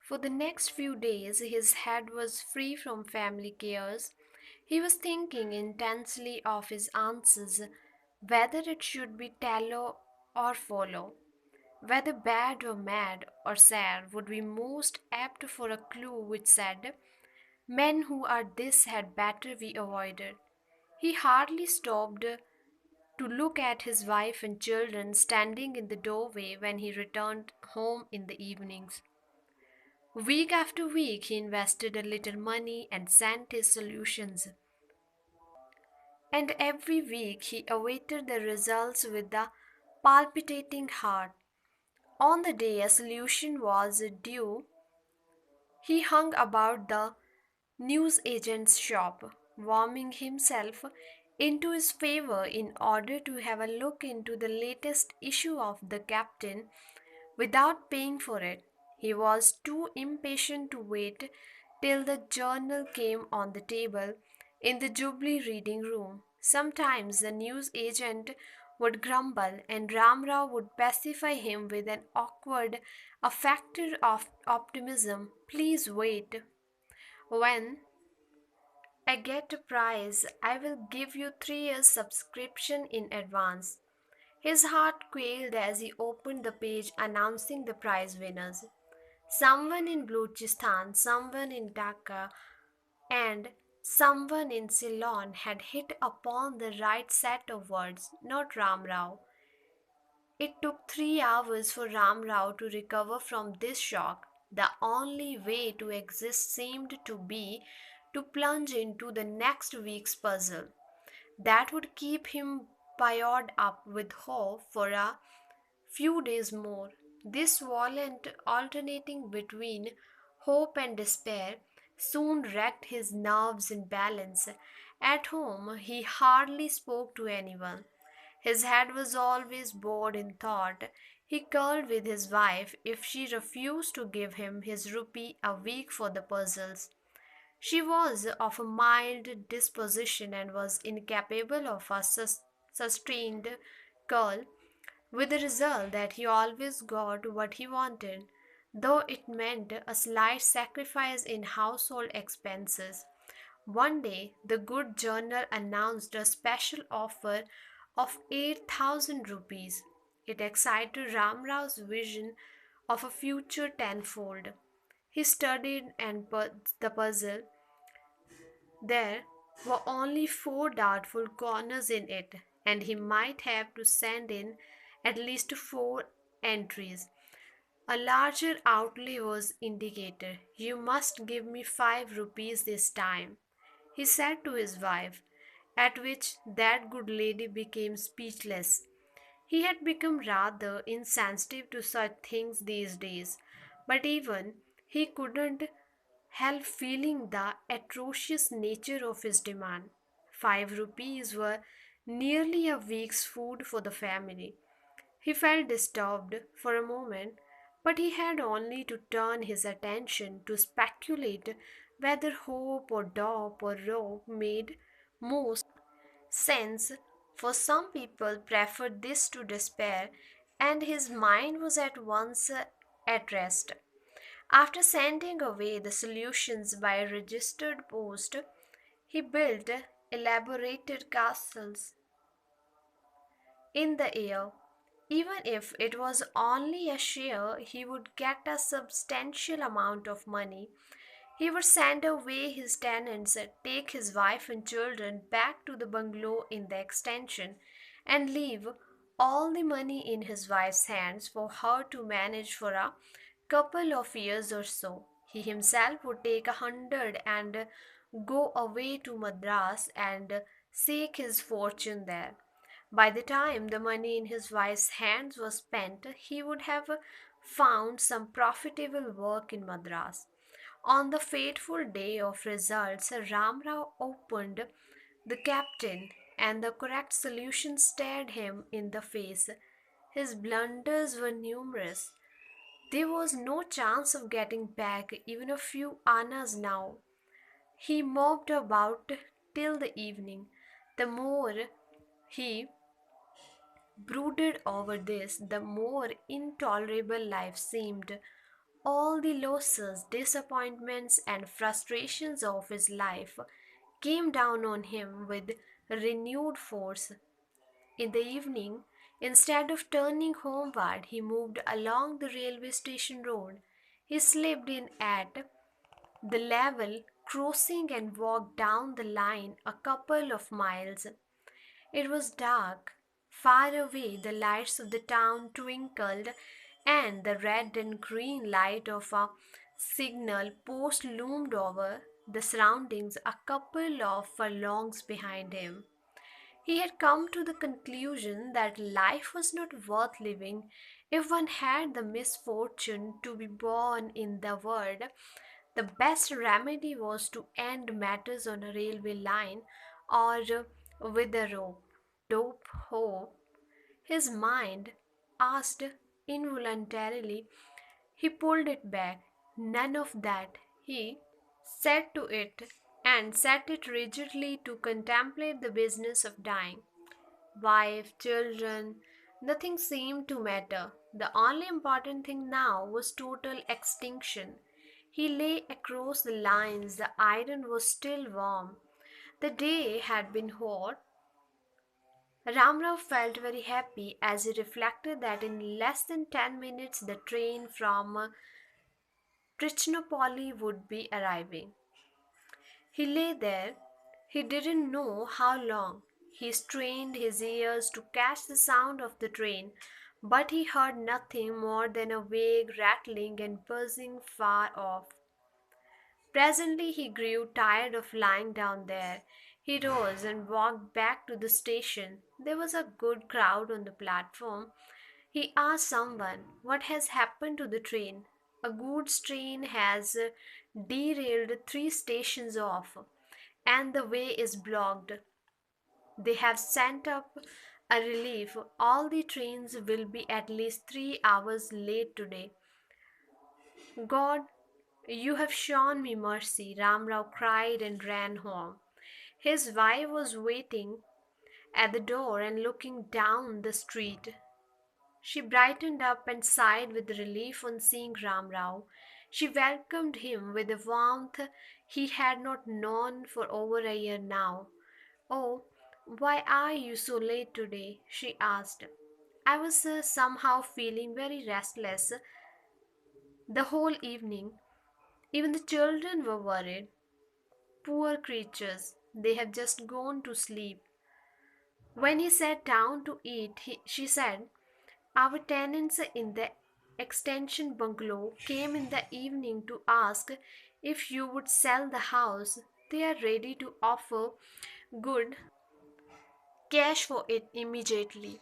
For the next few days, his head was free from family cares. He was thinking intensely of his answers, whether it should be tallow or follow, whether bad or mad or sad would be most apt for a clue which said, men who are this had better be avoided. He hardly stopped to look at his wife and children standing in the doorway when he returned home in the evenings. Week after week, he invested a little money and sent his solutions. And every week, he awaited the results with a palpitating heart. On the day a solution was due, he hung about the newsagent's shop, warming himself into his favor in order to have a look into the latest issue of the Captain without paying for it. He was too impatient to wait till the journal came on the table in the Jubilee reading room. Sometimes the news agent would grumble, and Ramrao would pacify him with an awkward, a factor of optimism. Please wait. When I get a prize, I will give you 3 years' subscription in advance. His heart quailed as he opened the page announcing the prize winners. Someone in Balochistan, someone in Dhaka, and someone in Ceylon had hit upon the right set of words, not Ram Rao. It took 3 hours for Ram Rao to recover from this shock. The only way to exist seemed to be to plunge into the next week's puzzle. That would keep him buoyed up with hope for a few days more. This violent alternating between hope and despair soon wrecked his nerves and balance. At home, he hardly spoke to anyone. His head was always bored in thought. He quarrelled with his wife if she refused to give him his rupee a week for the puzzles. She was of a mild disposition and was incapable of a sustained curl, with the result that he always got what he wanted, though it meant a slight sacrifice in household expenses. One day, the good journal announced a special offer of 8,000 rupees. It excited Ramrao's vision of a future tenfold. He studied and put the puzzle. There were only 4 doubtful corners in it, and he might have to send in at least 4 entries. A larger outlay was indicated. You must give me 5 rupees this time, he said to his wife, at which that good lady became speechless. He had become rather insensitive to such things these days, but even he couldn't help feeling the atrocious nature of his demand. 5 rupees were nearly a week's food for the family. He felt disturbed for a moment, but he had only to turn his attention to speculate whether hope or dope or rope made most sense, for some people preferred this to despair, and his mind was at once at rest. After sending away the solutions by registered post, he built elaborated castles in the air. Even if it was only a share, he would get a substantial amount of money. He would send away his tenants, take his wife and children back to the bungalow in the extension, and leave all the money in his wife's hands for her to manage for a couple of years or so. He himself would take 100 and go away to Madras and seek his fortune there. By the time the money in his wife's hands was spent, he would have found some profitable work in Madras. On the fateful day of results, Ramrao opened the captain, and the correct solution stared him in the face. His blunders were numerous. There was no chance of getting back even a few annas now. He moped about till the evening. The more he brooded over this, the more intolerable life seemed. All the losses, disappointments, and frustrations of his life came down on him with renewed force. In the evening, instead of turning homeward, he moved along the railway station road. He slipped in at the level crossing and walked down the line a couple of miles. It was dark. Far away, the lights of the town twinkled, and the red and green light of a signal post loomed over the surroundings a couple of furlongs behind him. He had come to the conclusion that life was not worth living if one had the misfortune to be born in the world. The best remedy was to end matters on a railway line or with a rope. Dope hope, his mind asked involuntarily. He pulled it back. None of that, he said to it, and set it rigidly to contemplate the business of dying. Wife, children, nothing seemed to matter. The only important thing now was total extinction. He lay across the lines. The iron was still warm. The day had been hot. Ramrao felt very happy as he reflected that in less than 10 minutes the train from Trichinopoli would be arriving. He lay there. He didn't know how long. He strained his ears to catch the sound of the train, but he heard nothing more than a vague rattling and buzzing far off. Presently he grew tired of lying down there. He rose and walked back to the station. There was a good crowd on the platform. He asked someone, "What has happened to the train?" "A goods train has derailed 3 stations off, and the way is blocked. They have sent up a relief. All the trains will be at least 3 hours late today." "God, you have shown me mercy," Ramrao cried and ran home. His wife was waiting at the door and looking down the street. She brightened up and sighed with relief on seeing Ramrao. She welcomed him with a warmth he had not known for over a year now. "Oh, why are you so late today?" she asked. "I was somehow feeling very restless the whole evening. Even the children were worried. Poor creatures, they have just gone to sleep." When he sat down to eat, she said, "Our tenants in the extension bungalow came in the evening to ask if you would sell the house. They are ready to offer good cash for it immediately."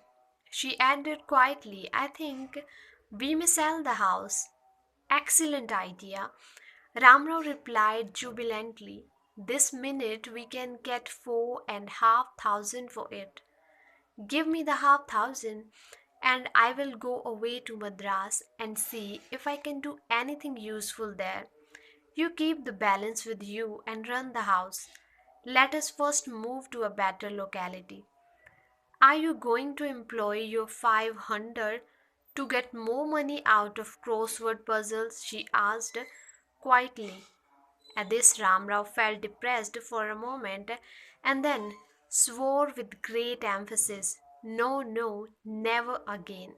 She added quietly, "I think we may sell the house." "Excellent idea," Ramrao replied jubilantly. "This minute we can get 4,500 for it. Give me the 5,000, and I will go away to Madras and see if I can do anything useful there. You keep the balance with you and run the house. Let us first move to a better locality." "Are you going to employ your 500 to get more money out of crossword puzzles?" she asked quietly. At this, Ramrao felt depressed for a moment and then swore with great emphasis, "No, no, never again."